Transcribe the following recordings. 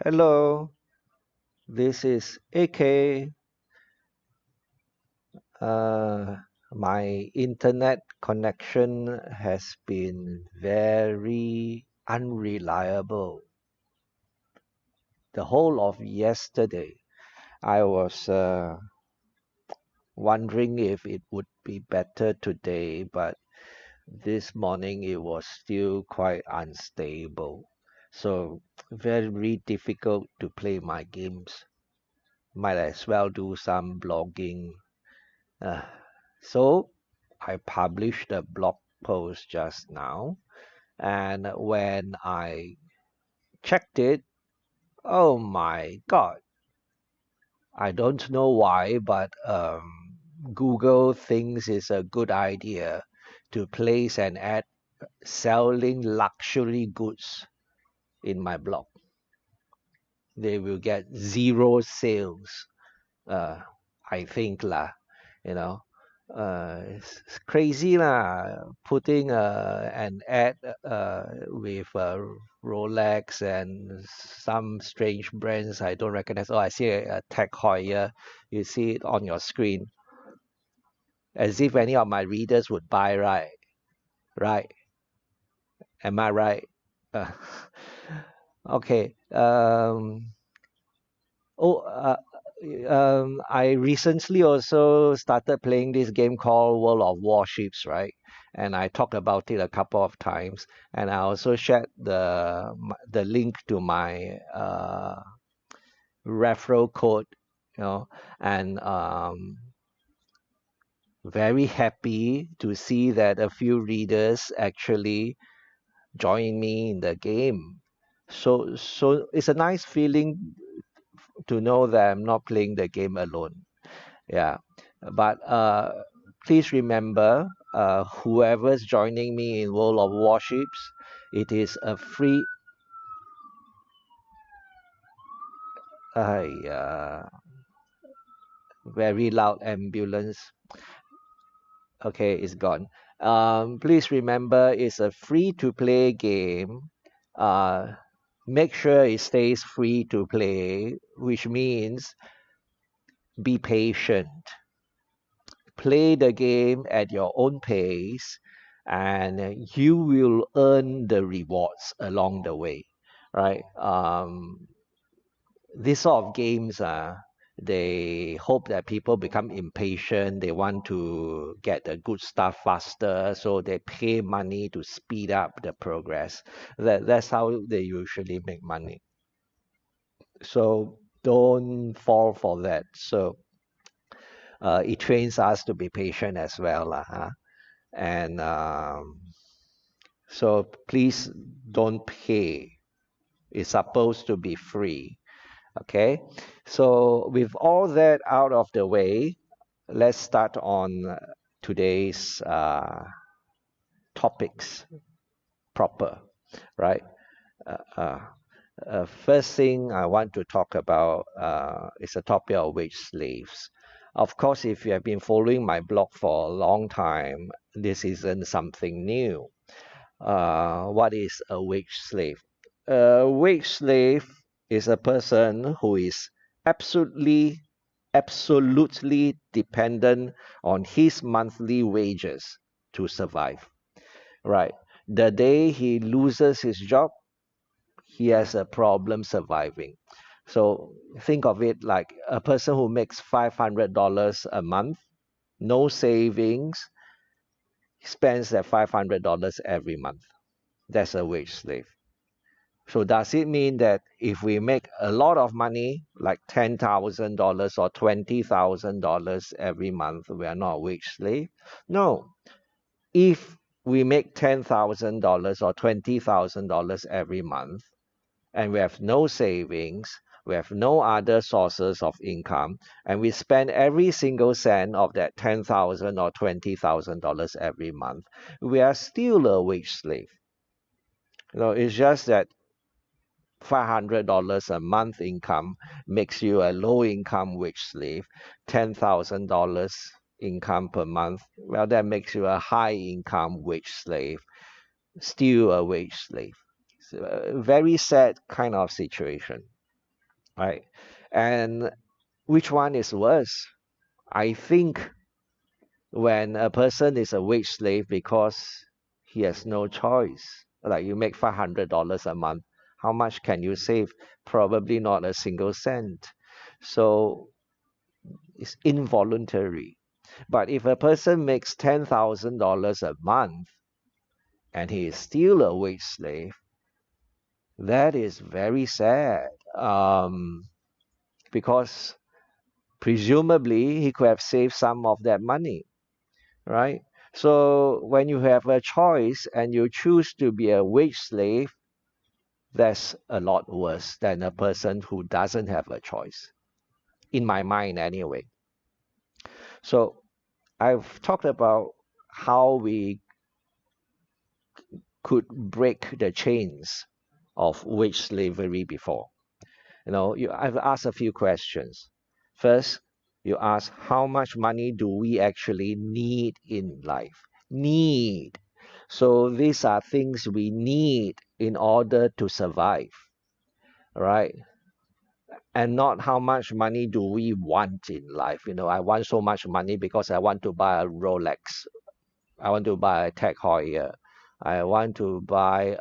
Hello, this is AK. Uh, my internet connection has been very unreliable. The whole of yesterday, I was wondering if it would be better today, but this morning it was still quite unstable. So, very difficult to play my games. Might as well do some blogging. Uh, so I published a blog post just now, and when I checked it, oh my God, I don't know why, but Google thinks it's a good idea to place an ad selling luxury goods in my blog. They will get zero sales, uh, I think lah, you know. It's crazy lah, putting an ad with Rolex and some strange brands I don't recognize. Oh, I see a Tech Heuer. You see it on your screen, as if any of my readers would buy, right? Right? Am I right? Uh, okay. Oh, I recently also started playing this game called World of Warships, right? And I talked about it a couple of times, and I also shared the link to my referral code, you know, and very happy to see that a few readers actually join me in the game. So it's a nice feeling to know that I'm not playing the game alone. Yeah, but please remember, whoever's joining me in World of Warships, it is a free. Uh, very loud ambulance. Okay, it's gone. Please remember, it's a free-to-play game. Uh, Make sure it stays free to play, which means be patient. Play the game at your own pace, and you will earn the rewards along the way, right? These sort of games, they hope that people become impatient. They want to get the good stuff faster, so they pay money to speed up the progress. That's how they usually make money. So don't fall for that. So it trains us to be patient as well, huh? And so please don't pay. It's supposed to be free. Okay. So with all that out of the way, let's start on today's topics proper, right? Uh, uh, First thing I want to talk about is the topic of wage slaves. Of course, if you have been following my blog for a long time, this isn't something new. What is a wage slave? A wage slave is a person who is absolutely dependent on his monthly wages to survive. Right. The day he loses his job, he has a problem surviving. So think of it like a person who makes $500 a month, no savings, spends that $500 every month. That's a wage slave. So does it mean that if we make a lot of money, like $10,000 or $20,000 every month, we are not a wage slave? No. If we make $10,000 or $20,000 every month, and we have no savings, we have no other sources of income, and we spend every single cent of that $10,000 or $20,000 every month, we are still a wage slave. It's just that $500 a month income makes you a low income wage slave. $10,000 income per month, well, that makes you a high income wage slave, still a wage slave. It's a very sad kind of situation. right? And which one is worse? I think when a person is a wage slave because he has no choice, like you make $500 a month, how much can you save? Probably not a single cent. So it's involuntary. But if a person makes $10,000 a month and he is still a wage slave, that is very sad. Because presumably he could have saved some of that money, right? So when you have a choice and you choose to be a wage slave, that's a lot worse than a person who doesn't have a choice, in my mind anyway. So I've talked about how we could break the chains of wage slavery before. I've asked a few questions. First, you ask how much money do we actually need in life? Need. So these are things we need in order to survive, right? And not how much money do we want in life. I want so much money because I want to buy a Rolex. I want to buy a Tech Heuer. I want to buy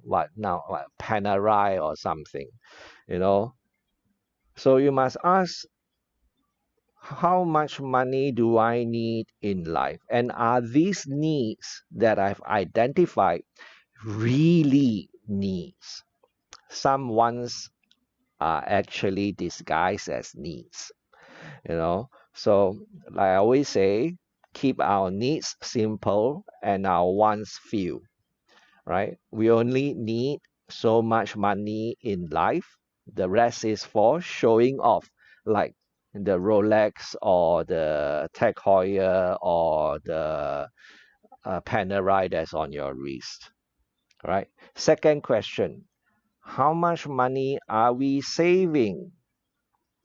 what now? What, Panerai or something, you know. So you must ask how much money do I need in life? And are these needs that I've identified really needs? Some ones are actually disguised as needs, you know. So, like I always say, keep our needs simple and our wants few, right? We only need so much money in life. The rest is for showing off, like the Rolex or the Tech Heuer or the Panerai that's on your wrist, right? Second question, how much money are we saving?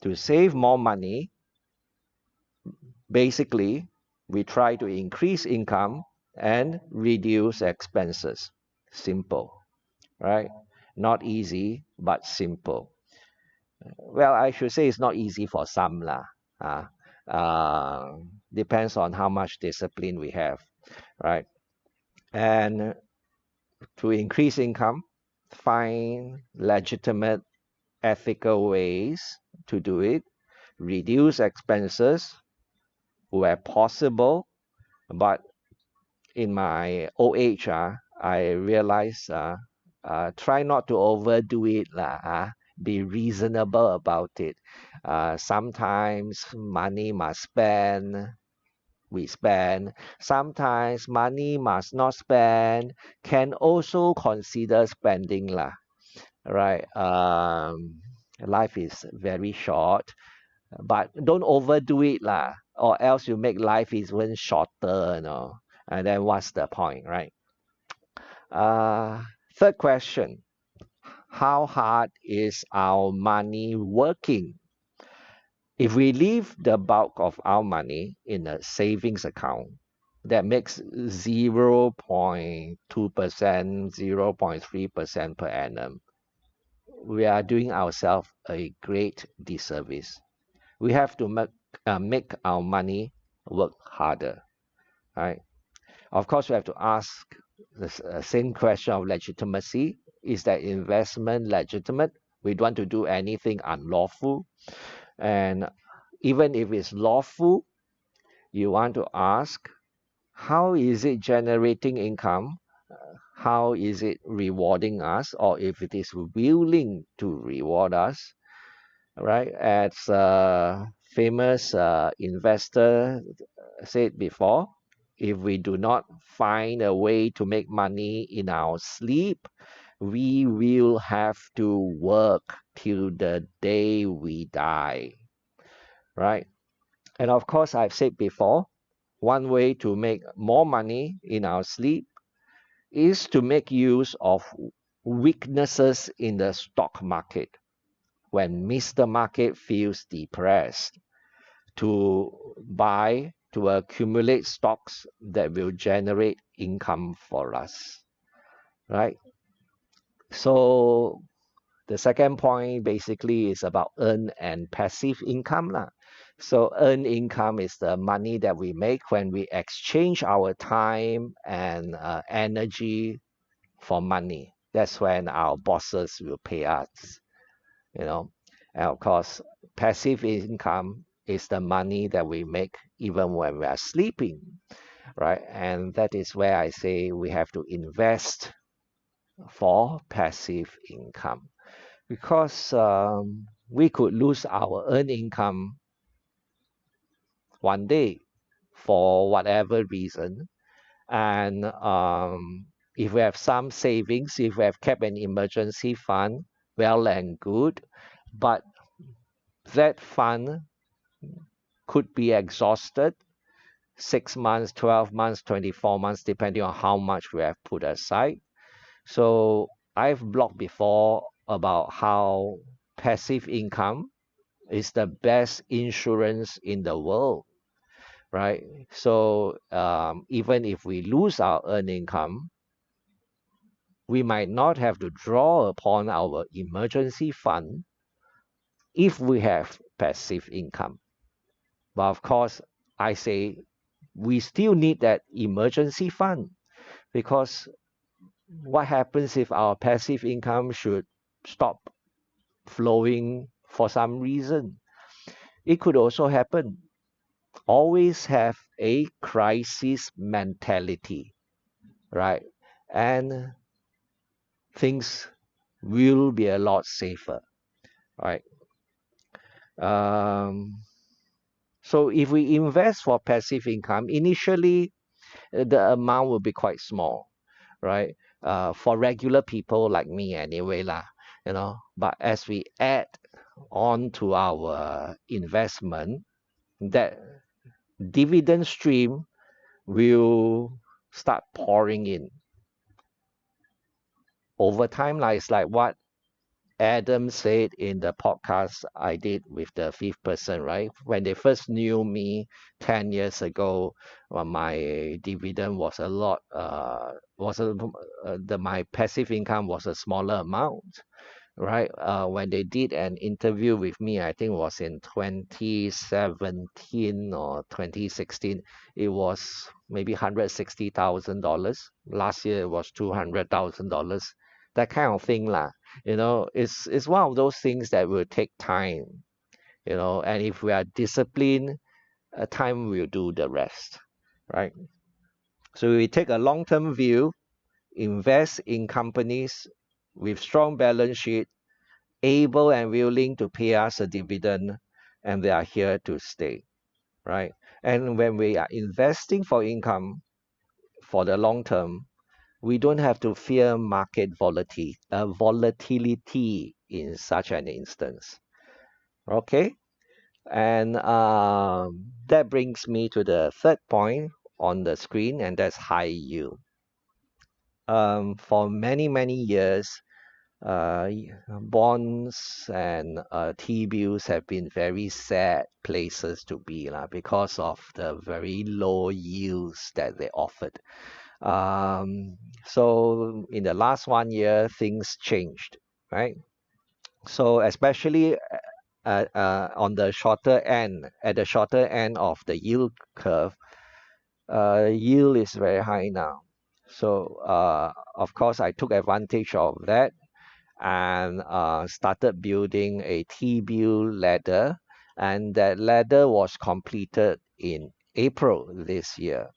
To save more money, basically, we try to increase income and reduce expenses. Simple, right? Not easy, but simple. Well, I should say it's not easy for some lah. Uh, Depends on how much discipline we have, right? And to increase income, find legitimate, ethical ways to do it, reduce expenses where possible. But in my old age, I realize try not to overdo it lah. Be reasonable about it. Sometimes money must spend, we spend. Sometimes money must not spend, can also consider spending lah. Right? Life is very short, but don't overdo it lah, or else you make life even shorter. And then what's the point, right? Uh, Third question, how hard is our money working? If we leave the bulk of our money in a savings account that makes 0.2%, 0.3% per annum, we are doing ourselves a great disservice. We have to make our money work harder, right? Of course, we have to ask the same question of legitimacy. Is that investment legitimate? We don't want to do anything unlawful. And even if it's lawful, you want to ask, how is it generating income? How is it rewarding us? Or if it is willing to reward us, right? As a famous investor said before, if we do not find a way to make money in our sleep, we will have to work till the day we die, right? And of course, I've said before, one way to make more money in our sleep is to make use of weaknesses in the stock market. When Mr. Market feels depressed, to buy, to accumulate stocks that will generate income for us, right? So The second point basically is about earn and passive income lah. So earn income is the money that we make when we exchange our time and energy for money. That's when our bosses will pay us, you know. And of course, passive income is the money that we make even when we are sleeping, right? And that is where I say we have to invest for passive income because we could lose our earned income one day for whatever reason. And if we have some savings, if we have kept an emergency fund, well and good. But that fund could be exhausted 6 months, 12 months, 24 months, depending on how much we have put aside. So I've blogged before about how passive income is the best insurance in the world, right? So even if we lose our earned income, we might not have to draw upon our emergency fund if we have passive income. But of course, I say we still need that emergency fund because what happens if our passive income should stop flowing for some reason? It could also happen. Always have a crisis mentality, right? And things will be a lot safer, right? Um, so if we invest for passive income, initially the amount will be quite small, right? For regular people like me anyway lah, you know. But as we add on to our investment, that dividend stream will start pouring in over time. Like it's like what Adam said in the podcast I did with the fifth person, right? When they first knew me 10 years ago, my dividend was a lot, my passive income was a smaller amount, right? When they did an interview with me, I think it was in 2017 or 2016, it was maybe $160,000. Last year it was $200,000. That kind of thing lah. You know, it's one of those things that will take time, you know, and if we are disciplined, time will do the rest, right? So we take a long-term view, invest in companies with strong balance sheet, able and willing to pay us a dividend, and they are here to stay, right? And when we are investing for income for the long term, we don't have to fear market volatility in such an instance. Okay, and that brings me to the third point on the screen, and that's high yield. For many years, bonds and T-bills have been very sad places to be because of the very low yields that they offered. So in the last 1 year, things changed, right? So especially on the shorter end, at the shorter end of the yield curve, yield is very high now. So of course, I took advantage of that and started building a T-bill ladder, and that ladder was completed in April this year.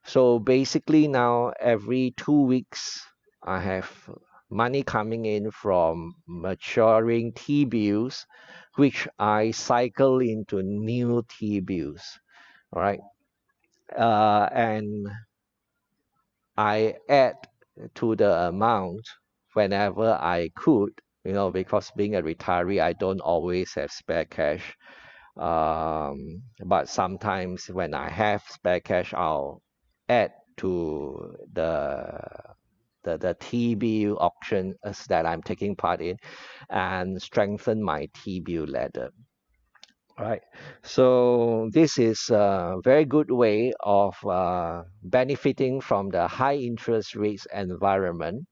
So basically now every 2 weeks I have money coming in from maturing T-bills, which I cycle into new T-bills, right? And I add to the amount whenever I could, you know, because being a retiree, I don't always have spare cash. But sometimes when I have spare cash, I'll add to the T-bill auction that I'm taking part in and strengthen my T-bill ladder. Right. So this is a very good way of benefiting from the high interest rates environment.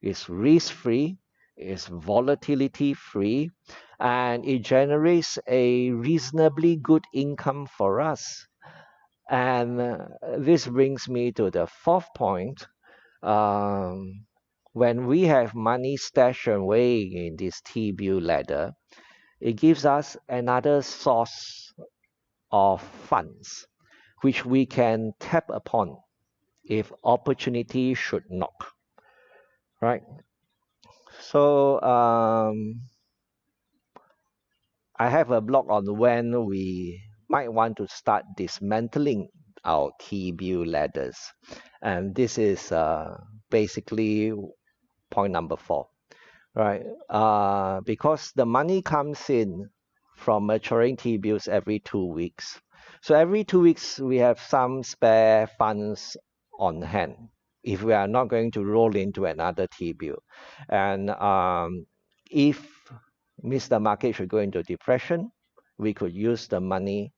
It's risk-free It's volatility free, and it generates a reasonably good income for us. And this brings me to the fourth point. Um, when we have money stashed away in this T-bill ladder, it gives us another source of funds which we can tap upon if opportunity should knock, right? So I have a blog on when we might want to start dismantling our T-bill ladders, and this is basically point number 4, right? Because the money comes in from maturing T-bills every 2 weeks. So every 2 weeks, we have some spare funds on hand if we are not going to roll into another T-bill. And if Mr. Market should go into depression, we could use the money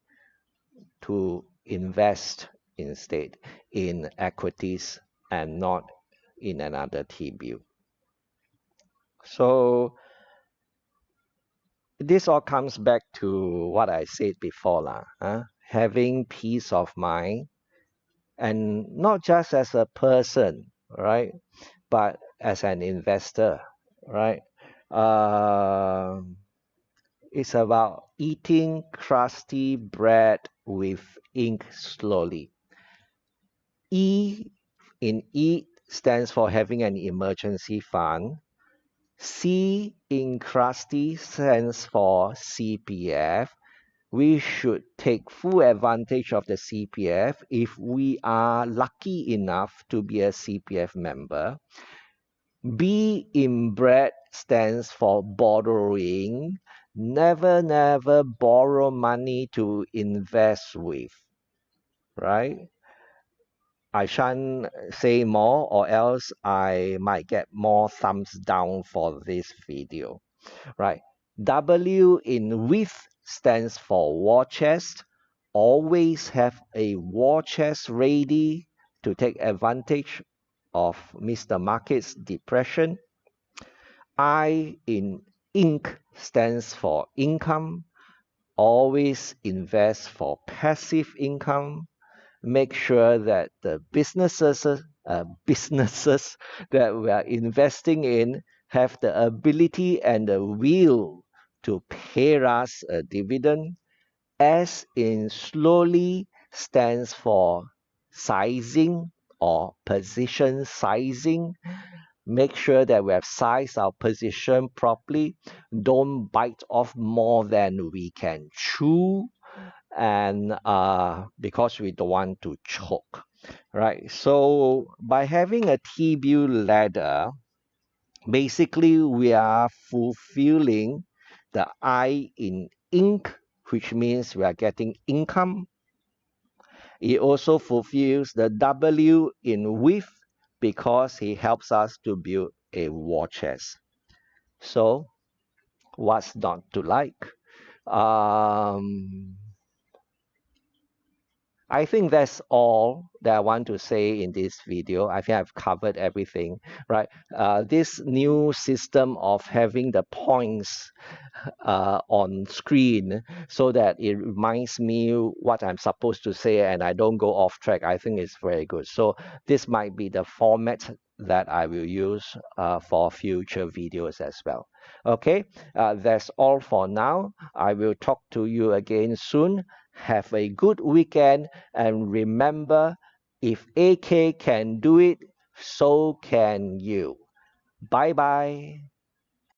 to invest instead in equities and not in another T-bill. So this all comes back to what I said before, having peace of mind, and not just as a person, right, but as an investor, right? It's about eating crusty bread with ink slowly. E in E stands for having an emergency fund. C in crusty stands for CPF. We should take full advantage of the CPF if we are lucky enough to be a CPF member. B in bread stands for borrowing. Never borrow money to invest with, right? I shan't say more, or else I might get more thumbs down for this video, right? W in with stands for war chest. Always have a war chest ready to take advantage of Mr. Market's depression. I in ink stands for income. Always invest for passive income. Make sure that the businesses that we are investing in have the ability and the will to pay us a dividend. S in slowly stands for sizing or position sizing. Make sure that we have sized our position properly. Don't bite off more than we can chew, and because we don't want to choke, right? So by having a T-bill ladder, basically we are fulfilling the I in ink, which means we are getting income. It also fulfills the W in width because it helps us to build a war chest. So what's not to like? I think that's all that I want to say in this video. I think I've covered everything, right? This new system of having the points on screen so that it reminds me what I'm supposed to say and I don't go off track, I think is very good. So this might be the format that I will use for future videos as well. Okay, that's all for now. I will talk to you again soon. Have a good weekend, and remember, if AK can do it, so can you. Bye bye.